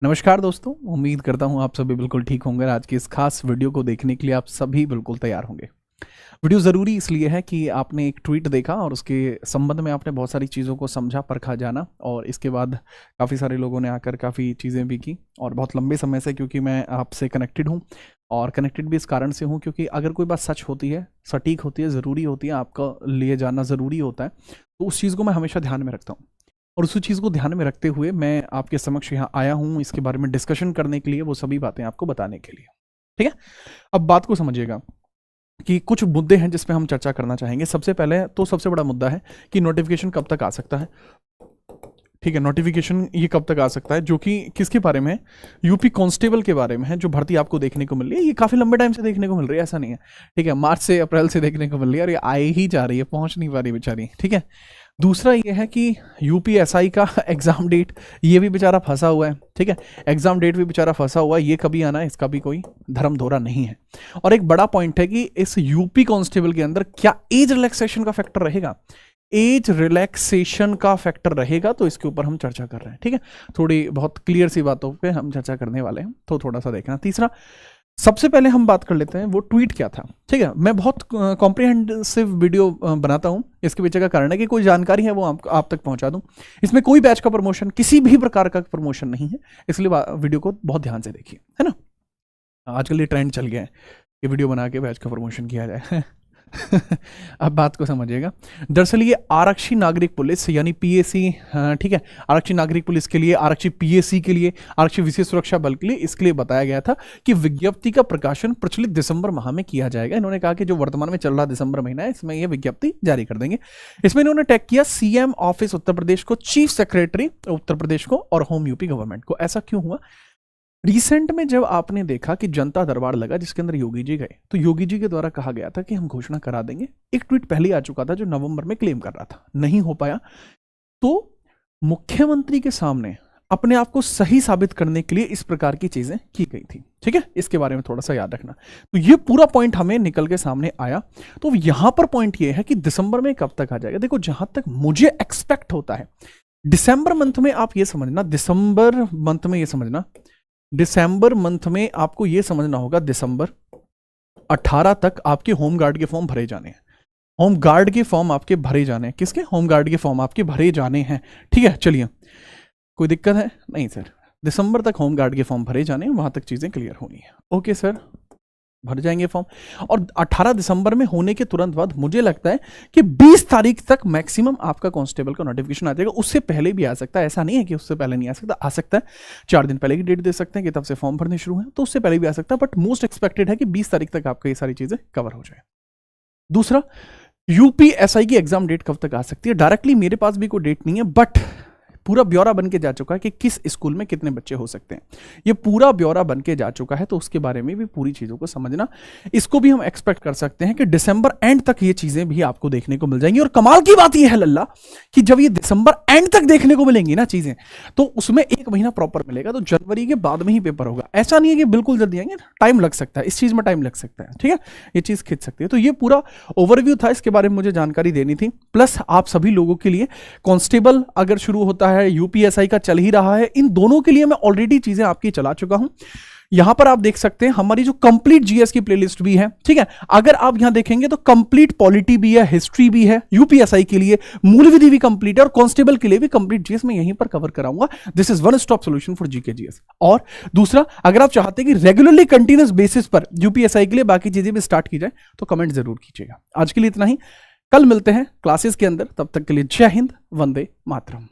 नमस्कार दोस्तों, उम्मीद करता हूँ आप सभी बिल्कुल ठीक होंगे। आज की इस खास वीडियो को देखने के लिए आप सभी बिल्कुल तैयार होंगे। वीडियो ज़रूरी इसलिए है कि आपने एक ट्वीट देखा और उसके संबंध में आपने बहुत सारी चीज़ों को समझा, परखा, जाना और इसके बाद काफ़ी सारे लोगों ने आकर काफ़ी चीज़ें भी की और बहुत लंबे समय से, क्योंकि मैं आपसे कनेक्टेड हूँ और कनेक्टेड भी इस कारण से हूँ क्योंकि अगर कोई बात सच होती है, सटीक होती है, ज़रूरी होती है, आपका लिए जाना ज़रूरी होता है, तो उस चीज़ को मैं हमेशा ध्यान में रखता हूँ। और उसी चीज़ को ध्यान में रखते हुए मैं आपके समक्ष यहाँ आया हूँ इसके बारे में डिस्कशन करने के लिए, वो सभी बातें आपको बताने के लिए। ठीक है, अब बात को समझिएगा कि कुछ मुद्दे हैं जिस पे हम चर्चा करना चाहेंगे। सबसे पहले तो सबसे बड़ा मुद्दा है कि नोटिफिकेशन कब तक आ सकता है। ठीक है, नोटिफिकेशन ये कब तक आ सकता है, जो कि किसके बारे में है? यूपी कांस्टेबल के बारे में है, जो भर्ती आपको देखने को मिल रही है। ये काफ़ी लंबे टाइम से देखने को मिल रही है, ऐसा नहीं है। ठीक है, मार्च से अप्रैल से देखने को मिल रही है और ये आए ही जा रही है, पहुंच नहीं पा रही बेचारी। ठीक है, दूसरा ये है कि यूपीएसआई का एग्ज़ाम डेट, ये भी बेचारा फंसा हुआ है। ठीक है, एग्ज़ाम डेट भी बेचारा फंसा हुआ है, ये कभी आना है, इसका भी कोई धर्म धोरा नहीं है। और एक बड़ा पॉइंट है कि इस यूपी कांस्टेबल के अंदर क्या एज रिलैक्सेशन का फैक्टर रहेगा। एज रिलैक्सेशन का फैक्टर रहेगा, तो इसके ऊपर हम चर्चा कर रहे हैं। ठीक है, थोड़ी बहुत क्लियर सी बातों पे हम चर्चा करने वाले हैं, तो थोड़ा सा देखना। तीसरा, सबसे पहले हम बात कर लेते हैं वो ट्वीट क्या था। ठीक है, मैं बहुत कॉम्प्रिहेंसिव वीडियो बनाता हूं, इसके पीछे का कारण है कि कोई जानकारी है वो आप तक पहुंचा दूं। इसमें कोई बैच का प्रमोशन, किसी भी प्रकार का प्रमोशन नहीं है, इसलिए वीडियो को बहुत ध्यान से देखिए, है ना। आजकल ये ट्रेंड चल गया है कि वीडियो बना के बैच का प्रमोशन किया जाए। अब बात को समझिएगा। दरअसल ये आरक्षी नागरिक पुलिस यानी पीएसी, ठीक है, आरक्षी नागरिक पुलिस के लिए, आरक्षी पीएसी के लिए, आरक्षी विशेष सुरक्षा बल के लिए, इसके लिए बताया गया था कि विज्ञप्ति का प्रकाशन प्रचलित दिसंबर माह में किया जाएगा। इन्होंने कहा कि जो वर्तमान में चल रहा दिसंबर महीना है, इसमें यह विज्ञप्ति जारी कर देंगे। इसमें इन्होंने टैग किया सीएम ऑफिस उत्तर प्रदेश को, चीफ सेक्रेटरी उत्तर प्रदेश को और होम यूपी गवर्नमेंट को। ऐसा क्यों हुआ? रिसेंट में जब आपने देखा कि जनता दरबार लगा जिसके अंदर योगी जी गए, तो योगी जी के द्वारा कहा गया था कि हम घोषणा करा देंगे। एक ट्वीट पहले आ चुका था जो नवंबर में क्लेम कर रहा था, नहीं हो पाया। तो मुख्यमंत्री के सामने अपने आप को सही साबित करने के लिए इस प्रकार की चीजें की गई थी। ठीक है, इसके बारे में थोड़ा सा याद रखना। तो ये पूरा पॉइंट हमें निकल के सामने आया। तो यहां पर पॉइंट ये है कि दिसंबर में कब तक आ जाएगा। देखो, जहां तक मुझे एक्सपेक्ट होता है, दिसंबर मंथ में आप ये समझना, दिसंबर मंथ में ये समझना, दिसंबर मंथ में आपको यह समझना होगा, दिसंबर 18 तक आपके होमगार्ड के फॉर्म भरे जाने हैं। होमगार्ड के फॉर्म आपके भरे जाने हैं। किसके? होमगार्ड के फॉर्म आपके भरे जाने हैं। ठीक है, चलिए, कोई दिक्कत है? नहीं सर, दिसंबर तक होमगार्ड के फॉर्म भरे जाने हैं, वहां तक चीजें क्लियर होनी है। ओके सर, भर जाएंगे फॉर्म। और 18 दिसंबर में होने के तुरंत बाद मुझे लगता है कि 20 तारीख तक मैक्सिमम आपका कांस्टेबल का नोटिफिकेशन आ जाएगा। उससे पहले भी आ सकता है, ऐसा नहीं है कि उससे पहले नहीं आ सकता है। 4 दिन पहले की डेट दे सकते हैं कि तब से फॉर्म भरने शुरू हैं, तो उससे पहले भी आ सकता है, बट मोस्ट एक्सपेक्टेड है कि 20 तारीख तक आपका ये सारी चीजें कवर हो जाए। दूसरा, यूपीएसआई की एग्जाम डेट कब तक आ सकती है? डायरेक्टली मेरे पास भी कोई डेट नहीं है, बट पूरा ब्यौरा बन के जा चुका है कि किस स्कूल में कितने बच्चे हो सकते हैं। ये पूरा ब्यौरा बन के जा चुका है, तो उसके बारे में भी पूरी चीजों को समझना। इसको भी हम एक्सपेक्ट कर सकते हैं कि दिसंबर एंड तक ये चीजें भी आपको देखने को मिल जाएंगी। और कमाल की बात ये है लल्ला कि जब ये दिसंबर एंड तक देखने को मिलेंगी ना चीजें, तो उसमें 1 महीना प्रॉपर मिलेगा, तो जनवरी के बाद में ही पेपर होगा। ऐसा नहीं है कि बिल्कुल जल्दी आएंगे, टाइम लग सकता है, इस चीज में टाइम लग सकता है। ठीक है, ये चीज खिंच सकती है। तो ये पूरा ओवरव्यू था, इसके बारे में मुझे जानकारी देनी थी। प्लस आप सभी लोगों के लिए कांस्टेबल अगर शुरू होता है, यूपीएसआई का चल ही रहा है, इन दोनों के लिए मैं ऑलरेडी चीजें आपकी चला चुका हूं। यहां पर आप देख सकते हैं हमारी जो कंप्लीट जीएस की प्लेलिस्ट भी है। ठीक है, अगर आप यहां देखेंगे तो कंप्लीट पॉलिटी भी है, हिस्ट्री भी है, यूपीएसआई के लिए मूल विधि भी कंप्लीट है और कांस्टेबल के लिए भी कंप्लीट जीएस मैं यहीं पर कवर कराऊंगा। This is one stop solution for GK GS. और दूसरा, अगर आप चाहते हैं कि रेगुलरली कंटिन्यूअस बेसिस पर यूपीएसआई के लिए बाकी चीजें भी स्टार्ट की जाए, तो कमेंट जरूर कीजिएगा। आज के लिए इतना ही, कल मिलते हैं क्लासेस के अंदर, तब तक के लिए जय हिंद, वंदे मातरम।